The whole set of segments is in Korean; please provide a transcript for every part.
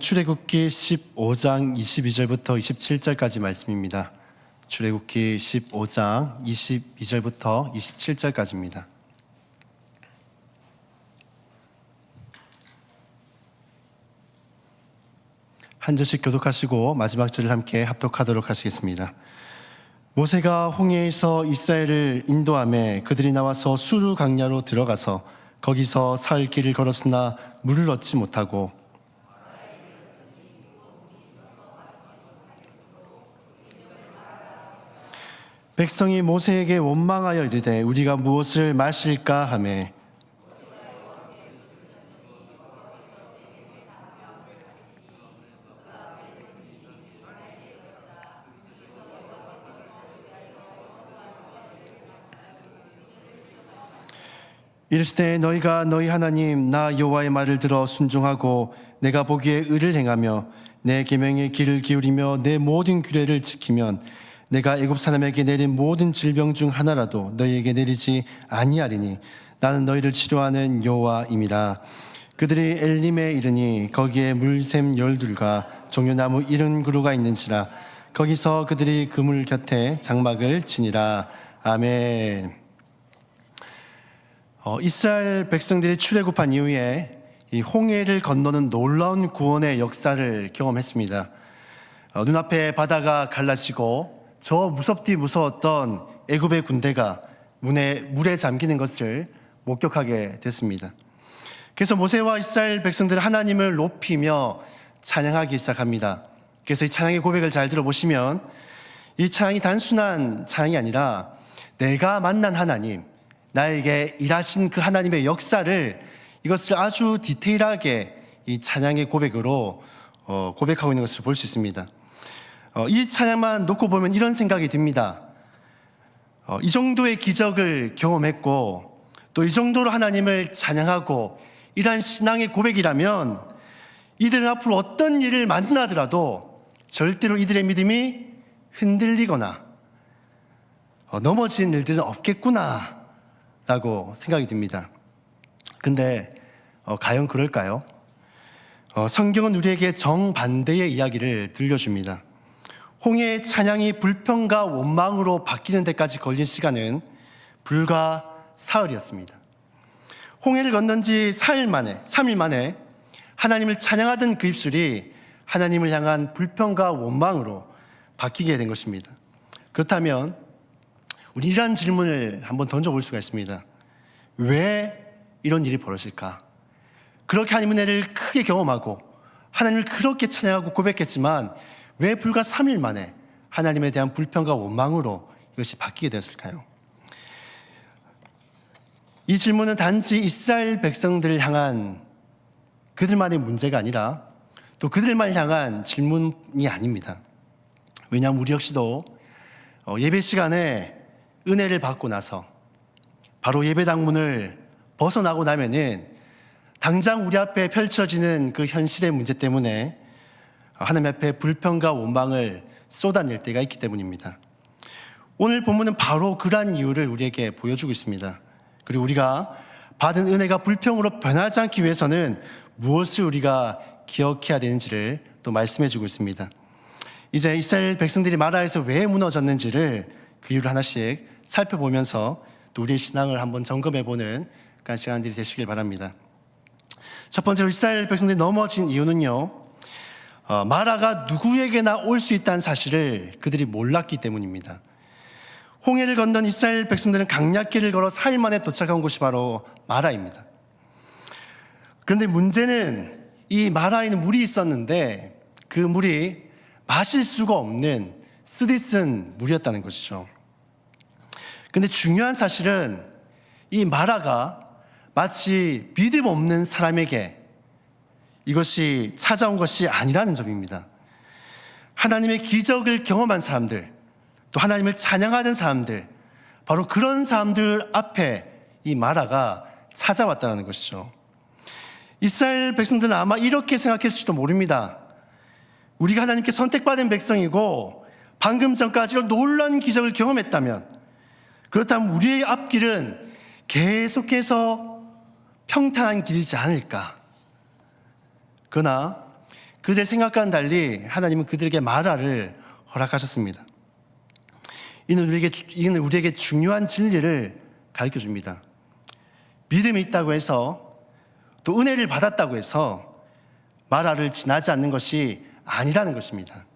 출애굽기 15장 22절부터 27절까지 말씀입니다. 출애굽기 15장 22절부터 27절까지입니다. 한 절씩 교독하시고 마지막 절을 함께 합독하도록 하시겠습니다. 모세가 홍해에서 이스라엘을 인도하며 그들이 나와서 수르 강야로 들어가서 거기서 사흘 길을 걸었으나 물을 얻지 못하고 백성이 모세에게 원망하여 이르되 우리가 무엇을 마실까 하매 이르시되 너희가 너희 하나님 나 여호와의 말을 들어 순종하고 내가 보기에 의를 행하며 내 계명의 귀를 기울이며 내 모든 규례를 지키면 내가 애굽 사람에게 내린 모든 질병 중 하나라도 너희에게 내리지 아니하리니 나는 너희를 치료하는 여호와임이라. 그들이 엘림에 이르니 거기에 물샘 12과 종려나무 70그루가 있는지라. 거기서 그들이 그물 곁에 장막을 치니라. 아멘. 이스라엘 백성들이 출애굽한 이후에 이 홍해를 건너는 놀라운 구원의 역사를 경험했습니다. 눈앞에 바다가 갈라지고 저 무섭디 무서웠던 애굽의 군대가 물에 잠기는 것을 목격하게 됐습니다. 그래서 모세와 이스라엘 백성들은 하나님을 높이며 찬양하기 시작합니다. 그래서 이 찬양의 고백을 잘 들어보시면 이 찬양이 단순한 찬양이 아니라 내가 만난 하나님, 나에게 일하신 그 하나님의 역사를 이것을 아주 디테일하게 이 찬양의 고백으로 고백하고 있는 것을 볼 수 있습니다. 이 찬양만 놓고 보면 이런 생각이 듭니다. 이 정도의 기적을 경험했고 또 이 정도로 하나님을 찬양하고 이러한 신앙의 고백이라면 이들은 앞으로 어떤 일을 만나더라도 절대로 이들의 믿음이 흔들리거나 넘어지는 일들은 없겠구나 라고 생각이 듭니다. 근데 과연 그럴까요? 성경은 우리에게 정반대의 이야기를 들려줍니다. 홍해의 찬양이 불평과 원망으로 바뀌는 데까지 걸린 시간은 불과 사흘이었습니다. 홍해를 건넌 지 3일 만에 하나님을 찬양하던 그 입술이 하나님을 향한 불평과 원망으로 바뀌게 된 것입니다. 그렇다면 우리 이러한 질문을 한번 던져볼 수가 있습니다. 왜 이런 일이 벌어질까? 그렇게 하나님의 은혜를 크게 경험하고 하나님을 그렇게 찬양하고 고백했지만 왜 불과 3일 만에 하나님에 대한 불평과 원망으로 이것이 바뀌게 되었을까요? 이 질문은 단지 이스라엘 백성들을 향한 그들만의 문제가 아니라 또 그들만 향한 질문이 아닙니다. 왜냐하면 우리 역시도 예배 시간에 은혜를 받고 나서 바로 예배당문을 벗어나고 나면은 당장 우리 앞에 펼쳐지는 그 현실의 문제 때문에 하나님 앞에 불평과 원망을 쏟아낼 때가 있기 때문입니다. 오늘 본문은 바로 그러한 이유를 우리에게 보여주고 있습니다. 그리고 우리가 받은 은혜가 불평으로 변하지 않기 위해서는 무엇을 우리가 기억해야 되는지를 또 말씀해주고 있습니다. 이제 이스라엘 백성들이 마라에서 왜 무너졌는지를 그 이유를 하나씩 살펴보면서 또 우리의 신앙을 한번 점검해보는 그런 시간들이 되시길 바랍니다. 첫 번째로 이스라엘 백성들이 넘어진 이유는요, 마라가 누구에게나 올 수 있다는 사실을 그들이 몰랐기 때문입니다. 홍해를 건넌 이스라엘 백성들은 강약길을 걸어 4일 만에 도착한 곳이 바로 마라입니다. 그런데 문제는 이 마라에는 물이 있었는데 그 물이 마실 수가 없는 쓰디쓴 물이었다는 것이죠. 그런데 중요한 사실은 이 마라가 마치 믿음 없는 사람에게 이것이 찾아온 것이 아니라는 점입니다. 하나님의 기적을 경험한 사람들, 또 하나님을 찬양하던 사람들, 바로 그런 사람들 앞에 이 마라가 찾아왔다는 것이죠. 이스라엘 백성들은 아마 이렇게 생각했을지도 모릅니다. 우리가 하나님께 선택받은 백성이고 방금 전까지 이런 놀라운 기적을 경험했다면, 그렇다면 우리의 앞길은 계속해서 평탄한 길이지 않을까. 그러나 그들의 생각과는 달리 하나님은 그들에게 마라를 허락하셨습니다. 이는 우리에게 중요한 진리를 가르쳐 줍니다. 믿음이 있다고 해서 또 은혜를 받았다고 해서 마라를 지나지 않는 것이 아니라는 것입니다.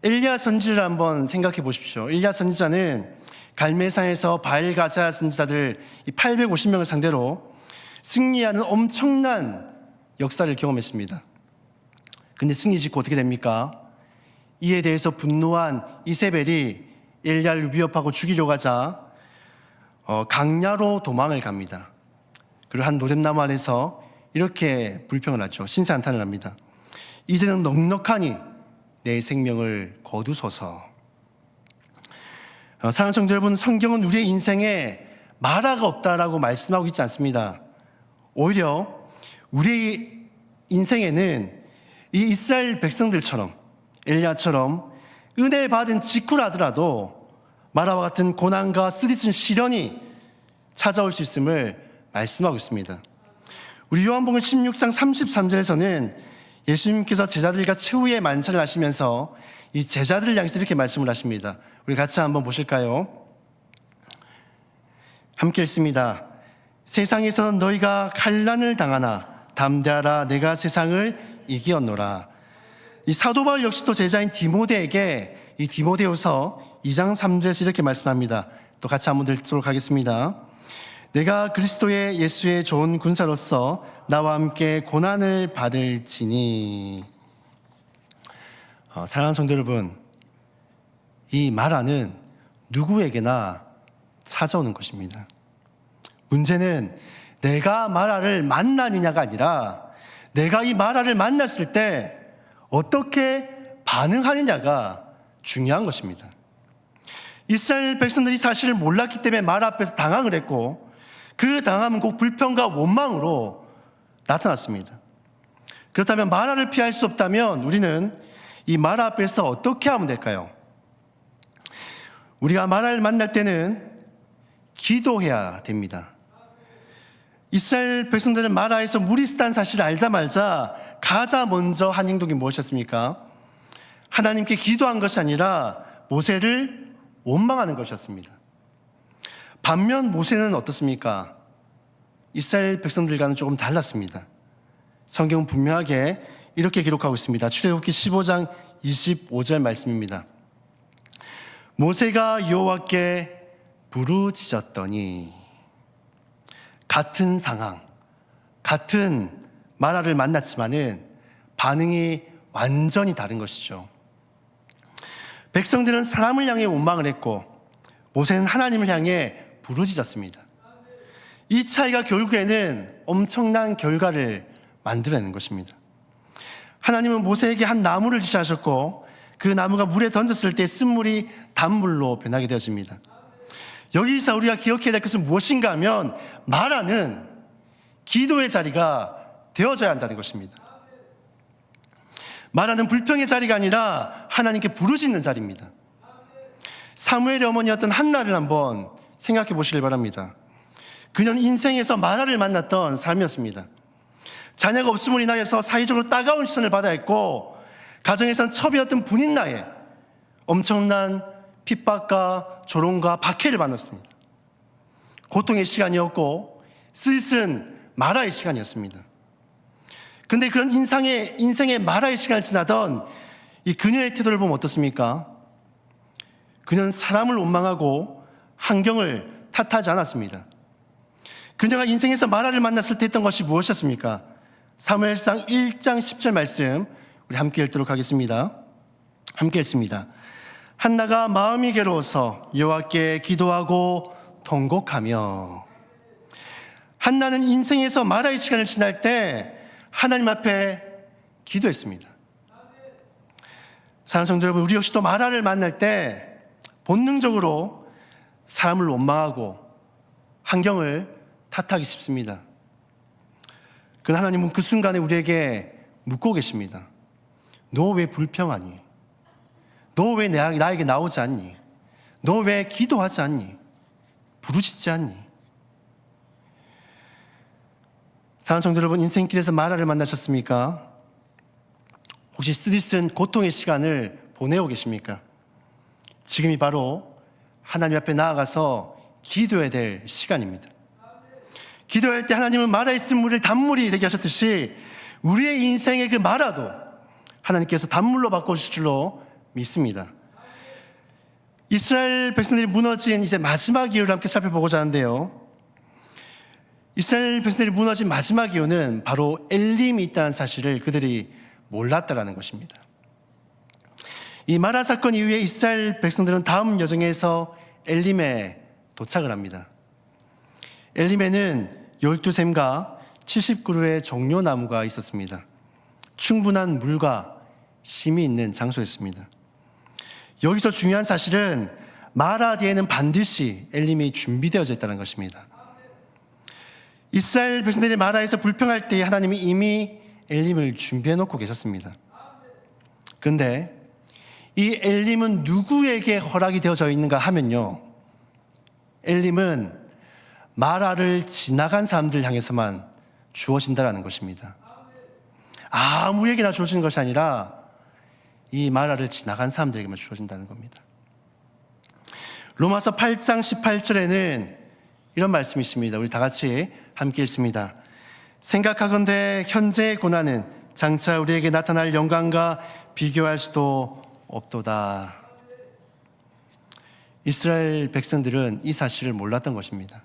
엘리야 선지자를 한번 생각해 보십시오. 엘리야 선지자는 갈멜산에서 바알 가자 선지자들 850명을 상대로 승리하는 엄청난 역사를 경험했습니다. 근데 승리 짓고 어떻게 됩니까? 이에 대해서 분노한 이세벨이 엘리야를 위협하고 죽이려고 하자 강야로 도망을 갑니다. 그리고 한 노뎀나무 안에서 이렇게 불평을 하죠. 신세 한탄을 합니다. 이제는 넉넉하니 내 생명을 거두소서. 사랑하는 성도 여러분, 성경은 우리의 인생에 마라가 없다라고 말씀하고 있지 않습니다. 오히려 우리 인생에는 이 이스라엘 백성들처럼 엘리야처럼 은혜 받은 직후라더라도 마라와 같은 고난과 쓰디쓴 시련이 찾아올 수 있음을 말씀하고 있습니다. 우리 요한복음 16장 33절에서는 예수님께서 제자들과 최후의 만찬을 하시면서 이 제자들을 향해서 이렇게 말씀을 하십니다. 우리 같이 한번 보실까요? 함께 읽습니다. 세상에서 너희가 환난을 당하나 담대하라, 내가 세상을 이기었노라. 이 사도 바울 역시도 제자인 디모데에게 이 디모데후서 2장 3절에서 이렇게 말씀합니다. 또 같이 한번 읽도록 하겠습니다. 내가 그리스도의 예수의 좋은 군사로서 나와 함께 고난을 받을지니. 사랑하는 성도 여러분, 이 마라는 누구에게나 찾아오는 것입니다. 문제는 내가 마라를 만나느냐가 아니라 내가 이 마라를 만났을 때 어떻게 반응하느냐가 중요한 것입니다. 이스라엘 백성들이 사실을 몰랐기 때문에 마라 앞에서 당황을 했고, 그 당함은 곧 불평과 원망으로 나타났습니다. 그렇다면 마라를 피할 수 없다면 우리는 이 마라 앞에서 어떻게 하면 될까요? 우리가 마라를 만날 때는 기도해야 됩니다. 이스라엘 백성들은 마라에서 물이 있다는 사실을 알자마자 가장 먼저 한 행동이 무엇이었습니까? 하나님께 기도한 것이 아니라 모세를 원망하는 것이었습니다. 반면 모세는 어떻습니까? 이스라엘 백성들과는 조금 달랐습니다. 성경은 분명하게 이렇게 기록하고 있습니다. 출애굽기 15장 25절 말씀입니다. 모세가 여호와께 부르짖었더니, 같은 상황, 같은 마라를 만났지만은 반응이 완전히 다른 것이죠. 백성들은 사람을 향해 원망을 했고 모세는 하나님을 향해 부르짖었습니다. 이 차이가 결국에는 엄청난 결과를 만들어내는 것입니다. 하나님은 모세에게 한 나무를 지시하셨고 그 나무가 물에 던졌을 때 쓴물이 단물로 변하게 되어집니다. 여기서 우리가 기억해야 될 것은 무엇인가 하면 마라는 기도의 자리가 되어져야 한다는 것입니다. 마라는 불평의 자리가 아니라 하나님께 부르짖는 자리입니다. 사무엘의 어머니였던 한나를 한번 생각해 보시길 바랍니다. 그녀는 인생에서 마라를 만났던 삶이었습니다. 자녀가 없음으로 인하여서 사회적으로 따가운 시선을 받아야 했고, 가정에선 첩이었던 분인 나에 엄청난 핍박과 조롱과 박해를 받았습니다. 고통의 시간이었고 쓸쓸한 마라의 시간이었습니다. 근데 그런 인생의 마라의 시간을 지나던 이 그녀의 태도를 보면 어떻습니까? 그녀는 사람을 원망하고 환경을 탓하지 않았습니다. 그녀가 인생에서 마라를 만났을 때 했던 것이 무엇이었습니까? 사무엘상 1장 10절 말씀 우리 함께 읽도록 하겠습니다. 함께 읽습니다. 한나가 마음이 괴로워서 여호와께 기도하고 통곡하며. 한나는 인생에서 마라의 시간을 지날 때 하나님 앞에 기도했습니다. 사랑하는 성도 여러분, 우리 역시도 마라를 만날 때 본능적으로 사람을 원망하고 환경을 탓하기 쉽습니다. 그러나 하나님은 그 순간에 우리에게 묻고 계십니다. 너 왜 불평하니? 너 왜 나에게 나오지 않니? 너 왜 기도하지 않니? 부르짖지 않니? 사랑하는 성도 여러분, 인생길에서 마라를 만나셨습니까? 혹시 쓰디쓴 고통의 시간을 보내고 계십니까? 지금이 바로 하나님 앞에 나아가서 기도해야 될 시간입니다. 기도할 때 하나님은 마라에 쓴 물을 단물이 되게 하셨듯이 우리의 인생의 그 마라도 하나님께서 단물로 바꿔주실 줄로 믿습니다. 이스라엘 백성들이 무너진 이제 마지막 이유를 함께 살펴보고자 하는데요. 이스라엘 백성들이 무너진 마지막 이유는 바로 엘림이 있다는 사실을 그들이 몰랐다라는 것입니다. 이 마라 사건 이후에 이스라엘 백성들은 다음 여정에서 엘림에 도착을 합니다. 엘림에는 12샘과 70그루의 종려나무가 있었습니다. 충분한 물과 심이 있는 장소였습니다. 여기서 중요한 사실은 마라 뒤에는 반드시 엘림이 준비되어져 있다는 것입니다. 이스라엘 백성들이 마라에서 불평할 때 하나님이 이미 엘림을 준비해 놓고 계셨습니다. 그런데 이 엘림은 누구에게 허락이 되어져 있는가 하면요, 엘림은 마라를 지나간 사람들 향해서만 주어진다라는 것입니다. 아무에게나 주어지는 것이 아니라 이 마라를 지나간 사람들에게만 주어진다는 겁니다. 로마서 8장 18절에는 이런 말씀이 있습니다. 우리 다 같이 함께 읽습니다. 생각하건대 현재의 고난은 장차 우리에게 나타날 영광과 비교할 수도 없도다. 이스라엘 백성들은 이 사실을 몰랐던 것입니다.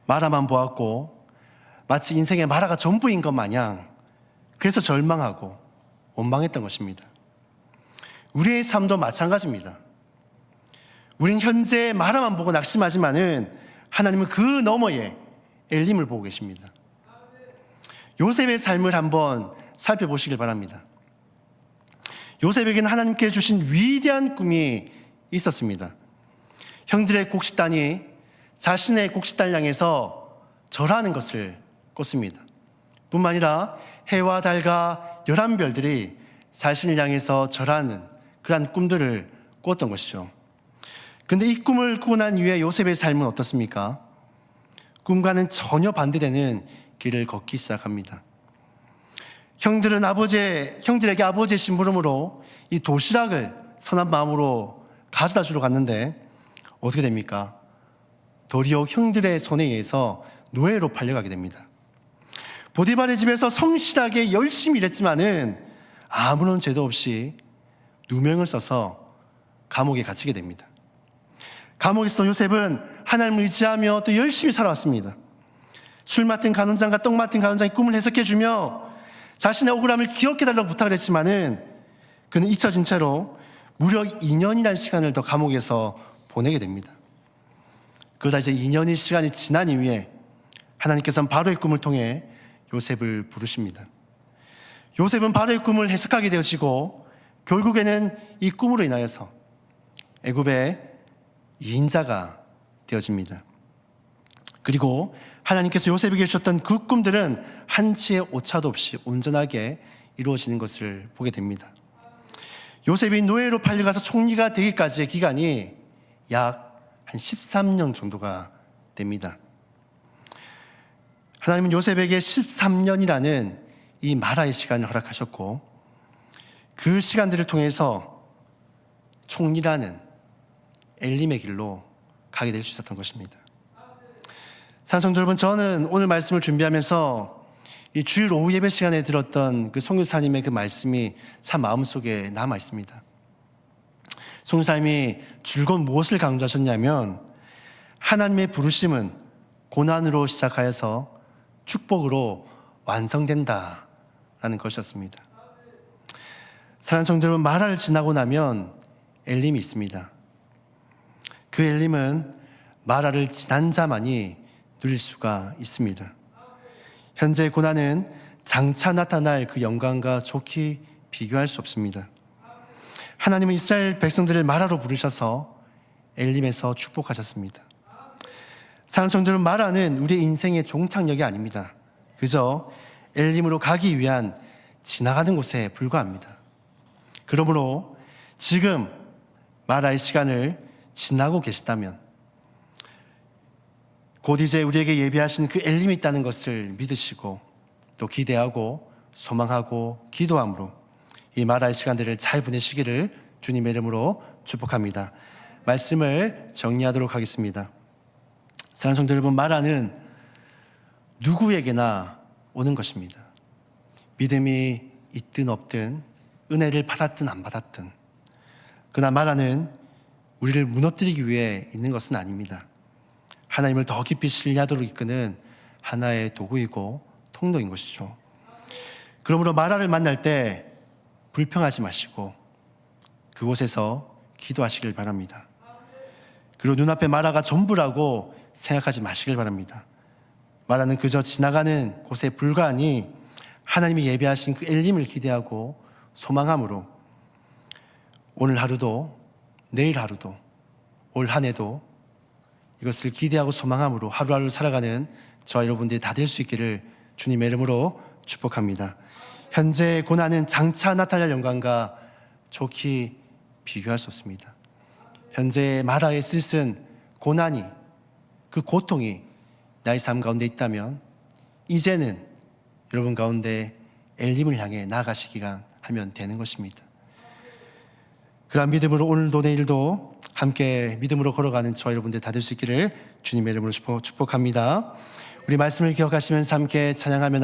마라만 보았고 마치 인생의 마라가 전부인 것 마냥 그래서 절망하고 원망했던 것입니다. 우리의 삶도 마찬가지입니다. 우린 현재 마라만 보고 낙심하지만은 하나님은 그 너머에 엘림을 보고 계십니다. 요셉의 삶을 한번 살펴보시길 바랍니다. 요셉에게는 하나님께 주신 위대한 꿈이 있었습니다. 형들의 곡식단이 자신의 곡식단을 향해서 절하는 것을 꿨습니다. 뿐만 아니라 해와 달과 11별들이 자신을 향해서 절하는 그러한 꿈들을 꾸었던 것이죠. 근데 이 꿈을 꾸고 난 이후에 요셉의 삶은 어떻습니까? 꿈과는 전혀 반대되는 길을 걷기 시작합니다. 형들에게 아버지의 심부름으로 이 도시락을 선한 마음으로 가져다 주러 갔는데 어떻게 됩니까? 도리어 형들의 손에 의해서 노예로 팔려가게 됩니다. 보디발의 집에서 성실하게 열심히 일했지만은 아무런 죄도 없이 누명을 써서 감옥에 갇히게 됩니다. 감옥에서 요셉은 하나님을 의지하며 또 열심히 살아왔습니다. 술 맡은 간원장과 떡 맡은 간원장이 꿈을 해석해주며 자신의 억울함을 기억해달라고 부탁을 했지만은 그는 잊혀진 채로 무려 2년이라는 시간을 더 감옥에서 보내게 됩니다. 그러다 이제 2년의 시간이 지난 이후에 하나님께서는 바로의 꿈을 통해 요셉을 부르십니다. 요셉은 바로의 꿈을 해석하게 되어지고 결국에는 이 꿈으로 인하여서 애굽의 2인자가 되어집니다. 그리고 하나님께서 요셉에게 주셨던 그 꿈들은 한치의 오차도 없이 온전하게 이루어지는 것을 보게 됩니다. 요셉이 노예로 팔려가서 총리가 되기까지의 기간이 약 한 13년 정도가 됩니다. 하나님은 요셉에게 13년이라는 이 마라의 시간을 허락하셨고 그 시간들을 통해서 총리라는 엘림의 길로 가게 될 수 있었던 것입니다. 사랑하는 여러분, 저는 오늘 말씀을 준비하면서 이 주일 오후 예배 시간에 들었던 그 송교사님의 그 말씀이 참 마음속에 남아 있습니다. 송교사님이 줄곧 무엇을 강조하셨냐면 하나님의 부르심은 고난으로 시작하여서 축복으로 완성된다라는 것이었습니다. 사랑하는 성도 여러분, 마라를 지나고 나면 엘림이 있습니다. 그 엘림은 마라를 지난 자만이 누릴 수가 있습니다. 현재의 고난은 장차 나타날 그 영광과 좋게 비교할 수 없습니다. 하나님은 이스라엘 백성들을 마라로 부르셔서 엘림에서 축복하셨습니다. 사랑하는 성도 여러분, 마라는 우리의 인생의 종착역이 아닙니다. 그저 엘림으로 가기 위한 지나가는 곳에 불과합니다. 그러므로 지금 마라의 시간을 지나고 계시다면 곧 이제 우리에게 예비하신 그 엘림이 있다는 것을 믿으시고 또 기대하고 소망하고 기도함으로 이 마라의 시간들을 잘 보내시기를 주님의 이름으로 축복합니다. 말씀을 정리하도록 하겠습니다. 사랑하는 성도 여러분, 마라는 누구에게나 오는 것입니다. 믿음이 있든 없든, 은혜를 받았든 안 받았든, 그러나 마라는 우리를 무너뜨리기 위해 있는 것은 아닙니다. 하나님을 더 깊이 신뢰하도록 이끄는 하나의 도구이고 통로인 것이죠. 그러므로 마라를 만날 때 불평하지 마시고 그곳에서 기도하시길 바랍니다. 그리고 눈앞에 마라가 전부라고 생각하지 마시길 바랍니다. 마라는 그저 지나가는 곳에 불과하니 하나님이 예배하신 그 엘림을 기대하고 소망함으로 오늘 하루도, 내일 하루도, 올 한 해도 이것을 기대하고 소망함으로 하루하루 살아가는 저와 여러분들이 다 될 수 있기를 주님의 이름으로 축복합니다. 현재의 고난은 장차 나타날 영광과 좋게 비교할 수 없습니다. 현재의 마라의 쓸쓴 고난이, 그 고통이 나의 삶 가운데 있다면 이제는 여러분 가운데 엘림을 향해 나아가시기가 하면 되는 것입니다. 그러한 믿음으로 오늘도 내일도 함께 믿음으로 걸어가는 저와 여러분들 다 될 수 있기를 주님의 이름으로 축복합니다. 우리 말씀을 기억하시면서 함께 찬양하며